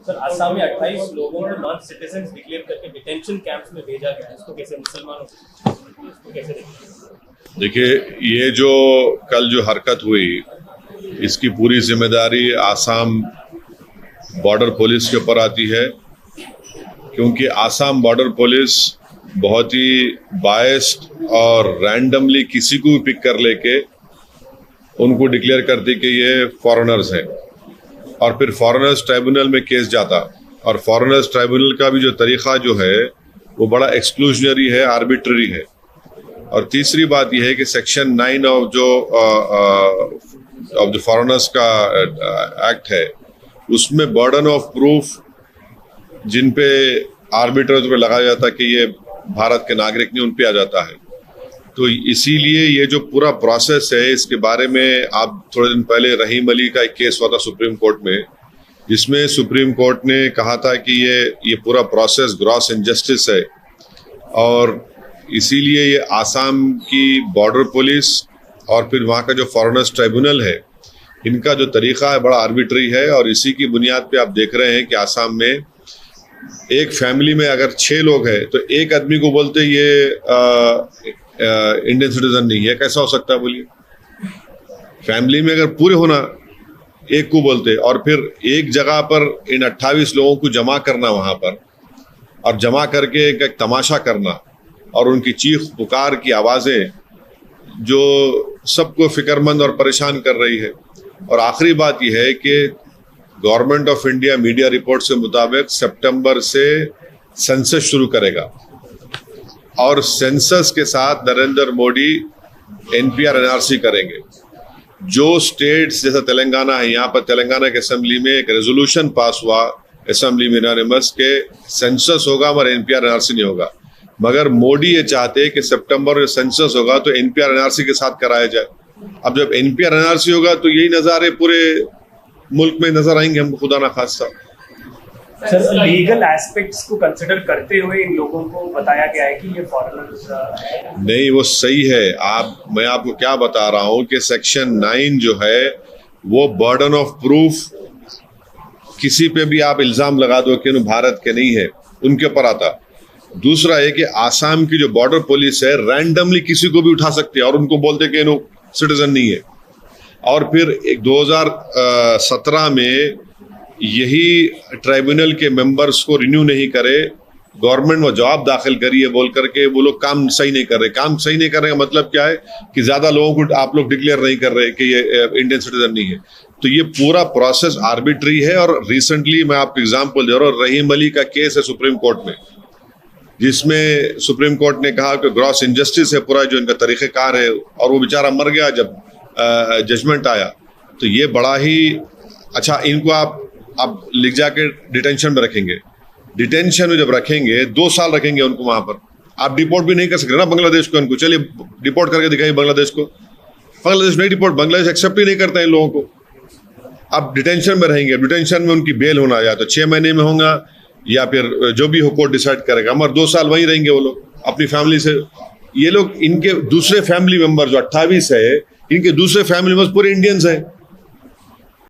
Sir Assam में 28 लोगों को नॉन सिटीजन डिक्लेयर करके डिटेंशन कैंप्स में भेजा गया है, इसको कैसे मुसलमानों इसको कैसे देखते? देखिए, ये जो कल जो हरकत हुई इसकी पूरी जिम्मेदारी आसाम बॉर्डर पुलिस के ऊपर आती है, क्योंकि आसाम बॉर्डर पुलिस बहुत ही बायस्ड और रैंडमली किसी को भी पिक कर लेके उनको डिक्लेयर करती कि ये फॉरेनर्स हैं, और फिर फॉरेनर्स ट्राइब्यूनल में केस जाता। और फॉरेनर्स ट्राइब्यूनल का भी जो तरीका जो है वो बड़ा एक्सक्लूजनरी है, आर्बिट्ररी है। और तीसरी बात यह है कि सेक्शन 9 ऑफ जो फॉरेनर्स का एक्ट है उसमें बर्डन ऑफ प्रूफ जिन पे आर्बिट्रर्स पे लगाया जाता है कि ये भारत के नागरिक नहीं, उन पे आ जाता है। तो इसीलिए ये जो पूरा प्रोसेस है इसके बारे में आप थोड़े दिन पहले रहीम अली का एक केस हुआ था सुप्रीम कोर्ट में, जिसमें सुप्रीम कोर्ट ने कहा था कि ये पूरा प्रोसेस ग्रॉस इनजस्टिस है, और इसीलिए ये आसाम की बॉर्डर पुलिस और फिर वहाँ का जो फॉरेनर्स ट्राइब्यूनल है इनका जो तरीका है बड़ा आर्बिट्री है। और इसी की बुनियाद पे आप देख रहे हैं कि आसाम में एक फैमिली में अगर 6 लोग हैं तो एक आदमी को बोलते ये इंडियन सिटीजन नहीं है। कैसा हो सकता है बोलिए? फैमिली में अगर पूरे होना एक को बोलते, और फिर एक जगह पर इन 28 लोगों को जमा करना वहां पर, और जमा करके एक तमाशा करना और उनकी चीख पुकार की आवाजें जो सबको फिक्रमंद और परेशान कर रही है। और आखिरी बात यह है कि government of India media report के मुताबिक सितंबर से सेंसस शुरू करेगा, और सेंसस के साथ नरेंद्र मोदी एनपीआर एनआरसी करेंगे। जो स्टेट्स जैसा तेलंगाना है, यहाँ पर तेलंगाना की असेंबली में एक रेजोल्यूशन पास हुआ असेंबली में यूनानिमस के सेंसस होगा मगर एनपीआर एनआरसी नहीं होगा। मगर मोदी ये चाहते कि सितंबर में सेंसस होगा तो एनपीआर एनआरसी के साथ कराया जाए। अब जब एनपीआर एनआरसी होगा तो यही नज़ारे पूरे मुल्क में नजर आएंगे हमको, खुदा ना खास्ता। सर, लीगल एस्पेक्ट्स को कंसिडर करते हुए इन लोगों को बताया गया है कि ये फॉरेनर्स नहीं, वो सही है। मैं आपको क्या बता रहा हूँ कि सेक्शन 9 जो है वो बर्डन ऑफ प्रूफ किसी पे भी आप इल्जाम लगा दो कि भारत के नहीं है, उनके ऊपर आता। दूसरा है कि आसाम की जो बॉर्डर पुलिस है रैंडमली किसी को भी उठा सकती है और उनको बोलते कि सिटीजन नहीं है। और फिर 2017 में यही ट्राइब्यूनल के मेंबर्स को रिन्यू नहीं करे, गवर्नमेंट में जवाब दाखिल करी है बोल करके वो लोग काम सही नहीं कर रहे। काम सही नहीं कर रहे का मतलब क्या है कि ज्यादा लोगों को आप लोग डिक्लेयर नहीं कर रहे कि ये इंडियन सिटीजन नहीं है। तो ये पूरा प्रोसेस आर्बिट्री है। और रिसेंटली मैं आपको एग्जाम्पल दे रहा हूँ, रहीम अली का केस है सुप्रीम कोर्ट में, जिसमें सुप्रीम कोर्ट ने कहा कि ग्रॉस इनजस्टिस है पूरा जो इनका तरीक़ेकार है, और वो बेचारा मर गया जब जजमेंट आया। तो ये बड़ा ही अच्छा, इनको आप लिख जाके डिटेंशन में रखेंगे। डिटेंशन में जब रखेंगे 2 साल रखेंगे उनको वहां पर, आप डिपोर्ट भी नहीं कर सकते ना बांग्लादेश को। उनको चलिए डिपोर्ट करके दिखाइए बांग्लादेश को, बांग्लादेश नहीं डिपोर्ट, बांग्लादेश एक्सेप्ट ही नहीं करता इन लोगों को। आप डिटेंशन में रहेंगे, डिटेंशन में उनकी बेल होना या तो 6 महीने में होगा या फिर जो भी हो कोर्ट डिसाइड करेगा, मगर 2 साल वहीं रहेंगे वो लोग अपनी फैमिली से। ये लोग, इनके दूसरे फैमिली मेंबर जो 28 है, इनके दूसरे फैमिली मेंबर्स पूरे इंडियंस हैं।